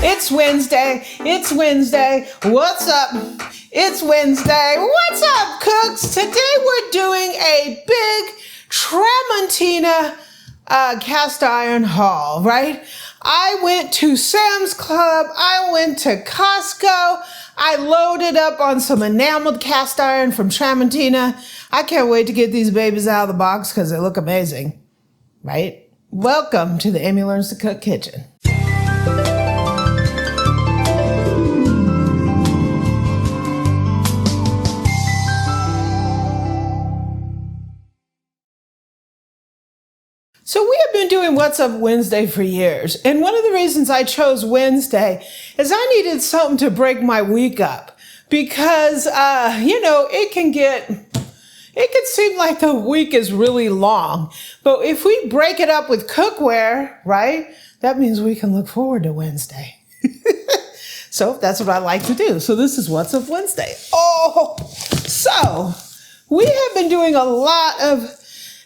It's Wednesday. It's Wednesday. What's up? It's Wednesday. What's up, cooks? Today we're doing a big Tramontina cast iron haul, right? I went to Sam's Club. I went to Costco. I loaded up on some enameled cast iron from Tramontina. I can't wait to get these babies out of the box because they look amazing, right? Welcome to the Amy Learns to Cook kitchen. So we have been doing What's Up Wednesday for years. And one of the reasons I chose Wednesday is I needed something to break my week up. Because, it can seem like the week is really long. But if we break it up with cookware, right, that means we can look forward to Wednesday. So that's what I like to do. So this is What's Up Wednesday. So we have been doing a lot of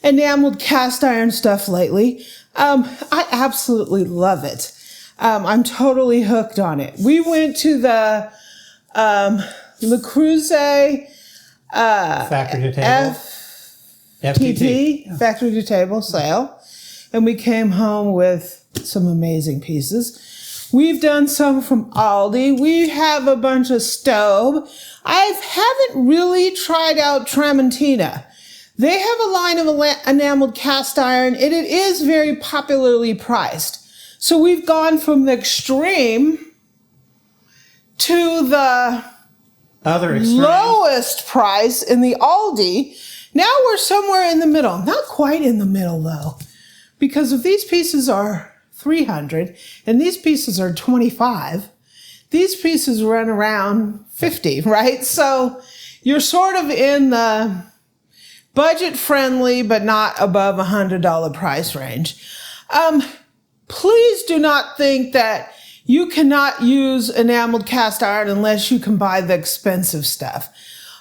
enameled cast iron stuff lately. I absolutely love it. I'm totally hooked on it. We went to the Le Creuset Factory to Table. FTT, Factory to Table sale. And we came home with some amazing pieces. We've done some from Aldi. We have a bunch of Stobe. I haven't really tried out Tramontina. They have a line of enameled cast iron, and it is very popularly priced. So we've gone from the extreme to the other extreme, lowest price in the Aldi. Now we're somewhere in the middle. Not quite in the middle, though, because if these pieces are $300 and these pieces are $25, these pieces run around $50, right? So you're sort of in the budget friendly, but not above $100 price range. Please do not think that you cannot use enameled cast iron unless you can buy the expensive stuff.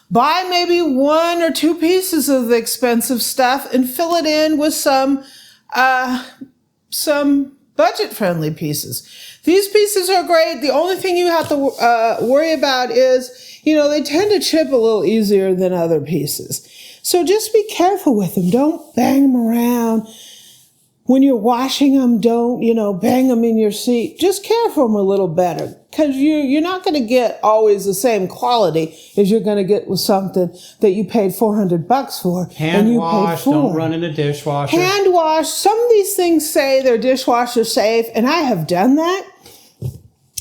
Buy maybe one or two pieces of the expensive stuff and fill it in with some budget friendly pieces. These pieces are great. The only thing you have to worry about is, they tend to chip a little easier than other pieces. So just be careful with them. Don't bang them around. When you're washing them, don't, bang them in your seat. Just care for them a little better because you're not going to get always the same quality as you're going to get with something that you paid $400 for. Hand wash, don't run in a dishwasher. Hand wash. Some of these things say they're dishwasher safe, and I have done that.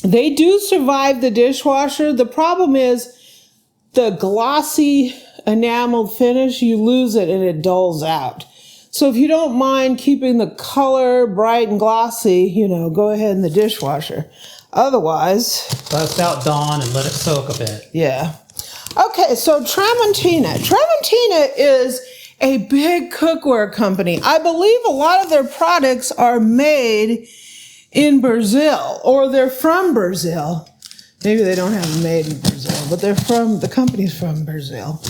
They do survive the dishwasher. The problem is the glossy enameled finish, you lose it and it dulls out. So if you don't mind keeping the color bright and glossy, go ahead in the dishwasher. Otherwise, bust out Dawn and let it soak a bit. Yeah. Okay, so Tramontina. Tramontina is a big cookware company. I believe a lot of their products are made in Brazil, or they're from Brazil. Maybe they don't have them made in Brazil, but the company's from Brazil.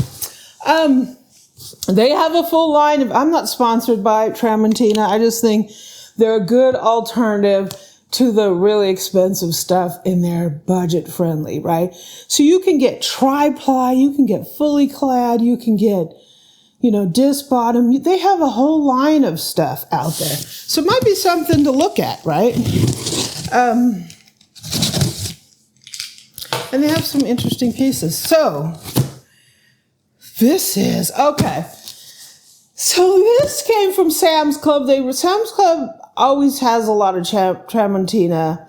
They have a full line of, I'm not sponsored by Tramontina. I just think they're a good alternative to the really expensive stuff and they're budget friendly, right? So you can get tri-ply, you can get fully clad, you can get, disc bottom. They have a whole line of stuff out there. So it might be something to look at, right? And they have some interesting pieces. So this is, okay. So this came from Sam's Club. Sam's Club always has a lot of Tramontina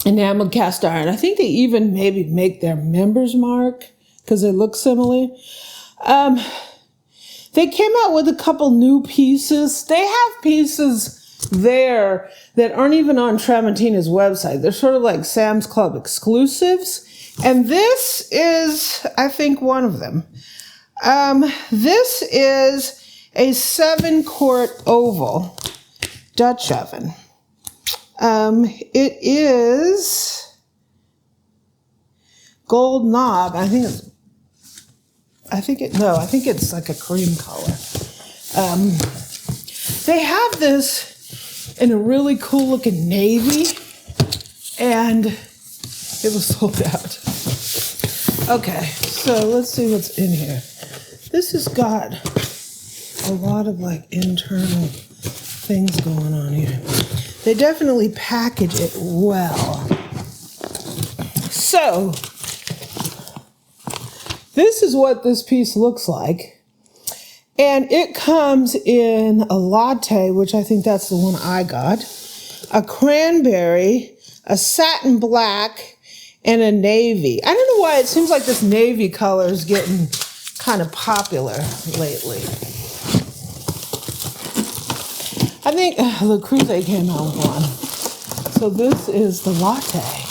enameled cast iron. I think they even maybe make their members mark because they look similar. They came out with a couple new pieces. They have pieces there that aren't even on Tramontina's website. They're sort of like Sam's Club exclusives. And this is, I think, one of them. This is a 7-quart oval Dutch oven. It is gold knob. I think it's like a cream color. They have this in a really cool looking navy, and it was sold out. Okay, so let's see what's in here. This has got a lot of like internal things going on here. They definitely package it well. So, this is what this piece looks like. And it comes in a latte, which I think that's the one I got, a cranberry, a satin black, and a navy. I don't know why it seems like this navy color is getting kind of popular lately. I think Le Creuset came out with one. So this is the latte.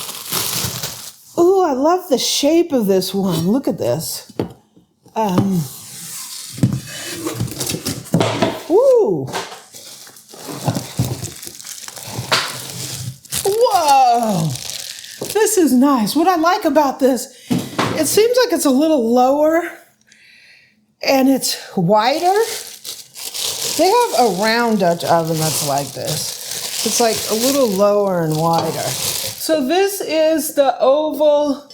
Ooh, I love the shape of this one. Look at this. Ooh. Whoa. This is nice. What I like about this, it seems like it's a little lower and it's wider. They have a round Dutch oven that's like this. It's like a little lower and wider. So this is the oval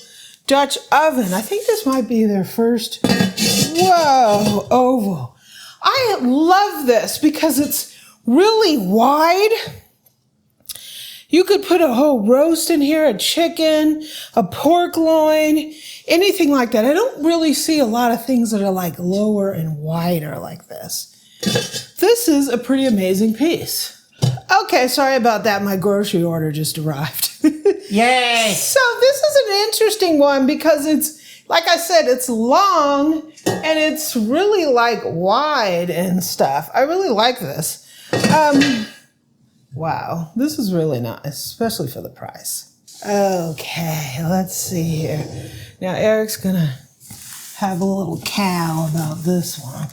Dutch oven. I think this might be their first, whoa, oval. I love this because it's really wide. You could put a whole roast in here, a chicken, a pork loin, anything like that. I don't really see a lot of things that are like lower and wider like this. This is a pretty amazing piece. Okay, sorry about that. My grocery order just arrived. Yay! So this is an interesting one because it's, like I said, it's long and it's really like wide and stuff. I really like this. Wow, this is really nice, especially for the price. Okay, let's see here. Now Eric's gonna have a little cow about this one.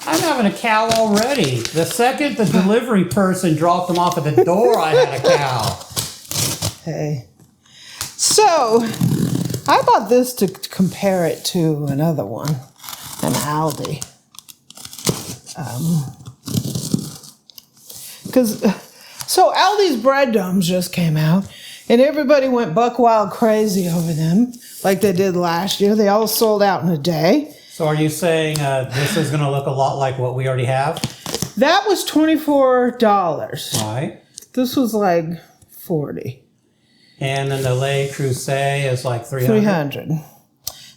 I'm having a cow already. The second the delivery person dropped them off at the door, I had a cow. Okay. So, I bought this to compare it to another one, an Aldi. So Aldi's bread domes just came out, and everybody went buck wild crazy over them, like they did last year. They all sold out in a day. So are you saying this is going to look a lot like what we already have? That was $24. Right. This was like $40. And then the Le Creuset is like $300.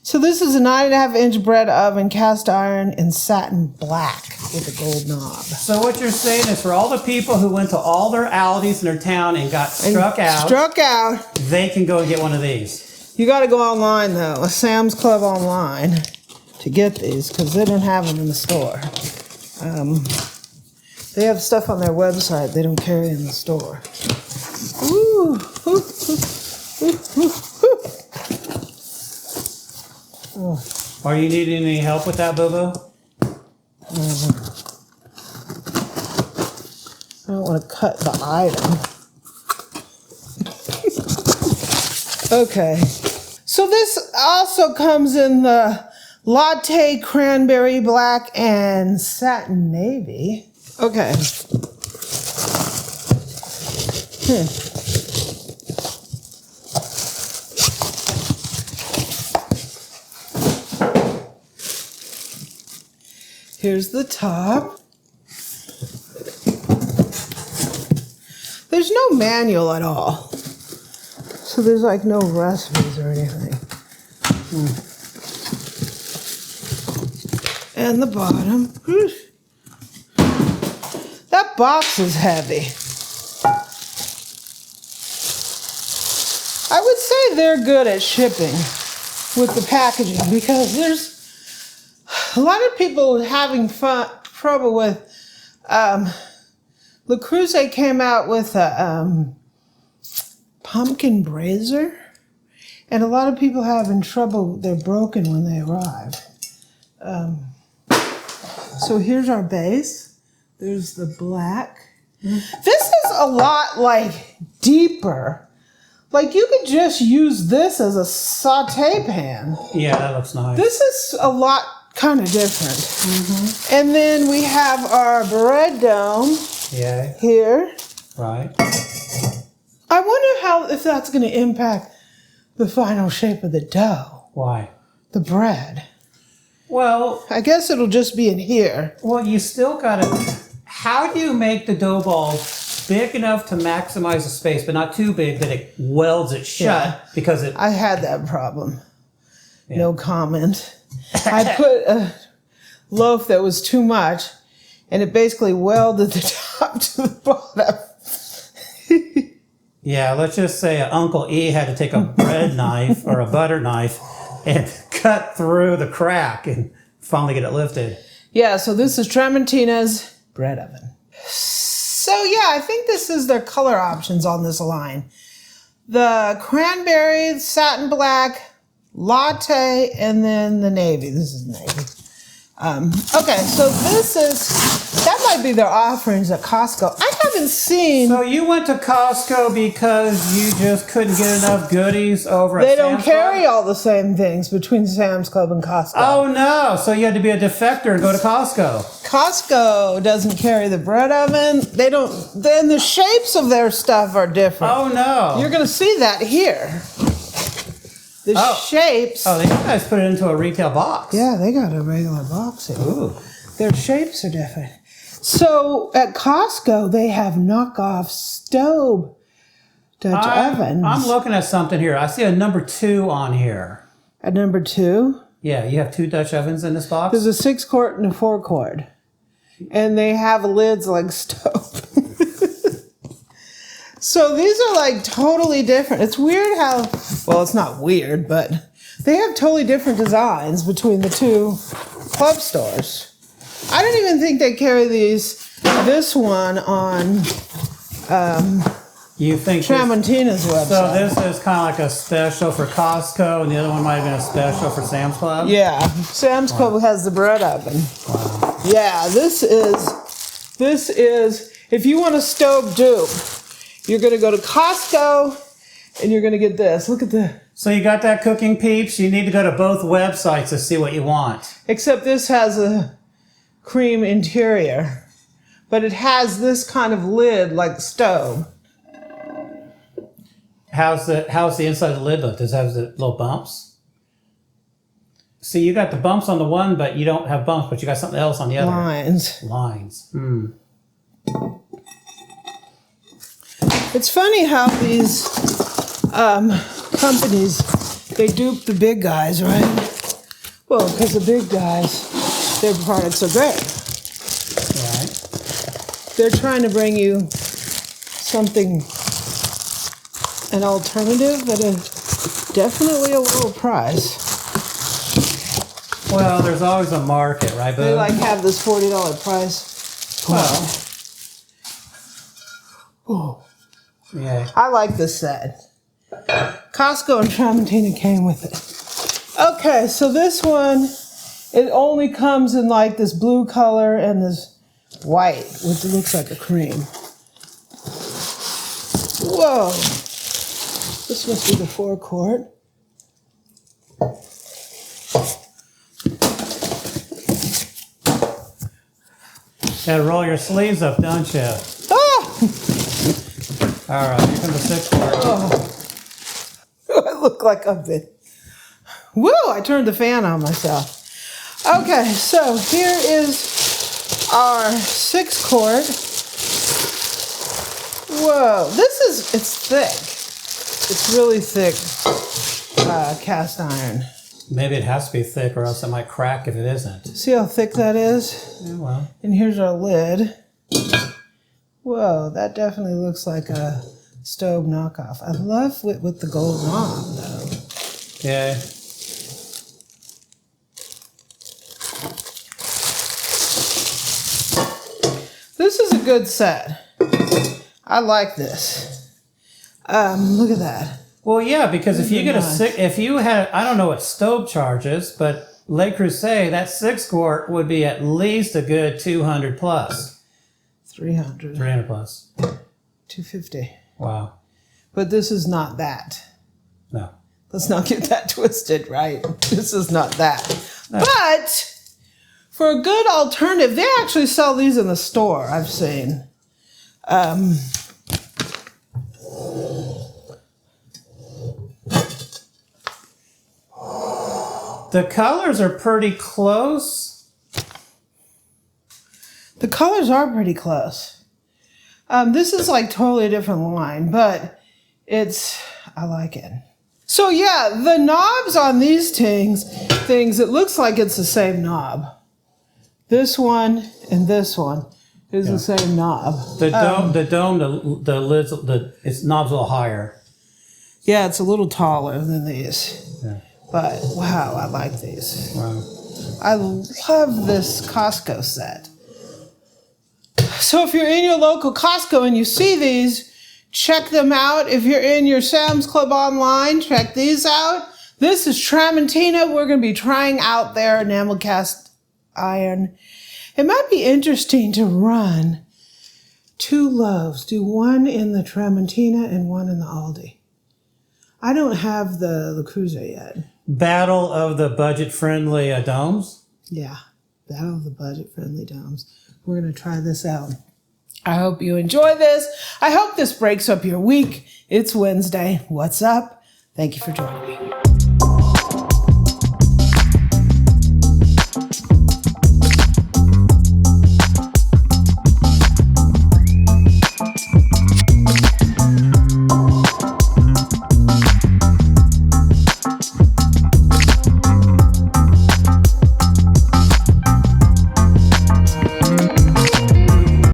So this is a 9.5-inch bread oven, cast iron, in satin black with a gold knob. So what you're saying is for all the people who went to all their Aldis in their town and got struck out, they can go and get one of these. You got to go online, though, a Sam's Club online, to get these, because they don't have them in the store. They have stuff on their website they don't carry in the store. Ooh. Are you needing any help with that, Boo-Boo? I don't want to cut the item. Okay. So this also comes in the latte, cranberry black, and satin navy. Okay. Here's the top. There's no manual at all. So there's like no recipes or anything. And the bottom. That box is heavy. I would say they're good at shipping with the packaging because there's a lot of people having trouble with, Le Creuset came out with a pumpkin brazier, and a lot of people having trouble, they're broken when they arrive. So here's our base. There's the black. This is a lot like deeper. Like you could just use this as a saute pan. Yeah, that looks nice. This is a lot kind of different. And then we have our bread dome. Yeah. Here. Right. I wonder if that's going to impact the final shape of the dough. Why? The bread. Well, I guess it'll just be in here. Well, you still got to... How do you make the dough ball big enough to maximize the space, but not too big that it welds it shut? Because it... I had that problem. Yeah. No comment. I put a loaf that was too much, and it basically welded the top to the bottom. Yeah, let's just say Uncle E had to take a bread knife or a butter knife and cut through the crack and finally get it lifted. Yeah, so this is Tramontina's bread oven. So yeah, I think this is their color options on this line. The cranberry, satin black, latte, and then the navy. This is navy. Okay, so that might be their offerings at Costco. I haven't seen... So you went to Costco because you just couldn't get enough goodies over at Sam's Club? They don't carry all the same things between Sam's Club and Costco. Oh no, so you had to be a defector and go to Costco. Costco doesn't carry the bread oven. They don't... Then the shapes of their stuff are different. Oh no. You're going to see that here. The shapes... Oh, they guys put it into a retail box. Yeah, they got a regular box here. Ooh. Their shapes are different. So at Costco, they have knockoff stove Dutch ovens. I'm looking at something here. I see a number 2 on here. At number 2? Yeah, you have 2 Dutch ovens in this box? There's a 6-quart and a 4-quart. And they have lids like stove. So these are like totally different. It's weird how, well, it's not weird, but they have totally different designs between the two club stores. I don't even think they carry this one on you think Tramontina's website. So this is kind of like a special for Costco, and the other one might have been a special for Sam's Club? Yeah, Sam's Club has the bread oven. Wow. Yeah, this is, if you want a stove dupe, you're going to go to Costco, and you're going to get this. Look at the... So you got that, cooking peeps? You need to go to both websites to see what you want. Except this has a cream interior, but it has this kind of lid like stove. How's the inside of the lid look? Does it have the little bumps? See, you got the bumps on the one, but you don't have bumps, but you got something else on the other. Lines. Hmm. It's funny how these companies, they dupe the big guys, right? Well, because the big guys, their products are great. Right. They're trying to bring you something, an alternative at definitely a lower price. Well, there's always a market, right, Boo? They like have this $40 price. Well. Oh. Yeah. I like this set. Costco and Tramontina came with it. Okay, so this one, it only comes in like this blue color and this white, which looks like a cream. Whoa. This must be the 4-quart. Gotta roll your sleeves up, don't you? Ah! All right, here comes the 6-quart. Oh. I look like I've been... Woo! I turned the fan on myself. Okay, so here is our 6-quart. Whoa, it's thick. It's really thick cast iron. Maybe it has to be thick or else it might crack if it isn't. See how thick that is? Yeah, well. And here's our lid. Whoa, that definitely looks like a stove knockoff. I love it with the gold knob, though. Yeah. This is a good set. I like this. Look at that. Well, yeah, because if you get if you had, I don't know what stove charges, but Le Creuset, that 6-quart would be at least a good 200 plus. 300. 300 plus. 250. Wow. But this is not that. No. Let's not get that twisted, right? This is not that. No. But for a good alternative, they actually sell these in the store, I've seen. The colors are pretty close. The colors are pretty close. This is like totally a different line, but I like it. So yeah, the knobs on these things, it looks like it's the same knob. This one and this one is the same knob. The dome, the lids, its knob's a little higher. Yeah, it's a little taller than these. Yeah. But wow, I like these. Wow. I love this Costco set. So if you're in your local Costco and you see these, check them out. If you're in your Sam's Club online, check these out. This is Tramontina. We're going to be trying out their enamel cast iron. It might be interesting to run 2 loaves. Do one in the Tramontina and one in the Aldi. I don't have the Cruiser yet. Battle of the budget-friendly domes? Yeah, Battle of the budget-friendly domes. We're going to try this out. I hope you enjoy this. I hope this breaks up your week. It's Wednesday. What's up? Thank you for joining me.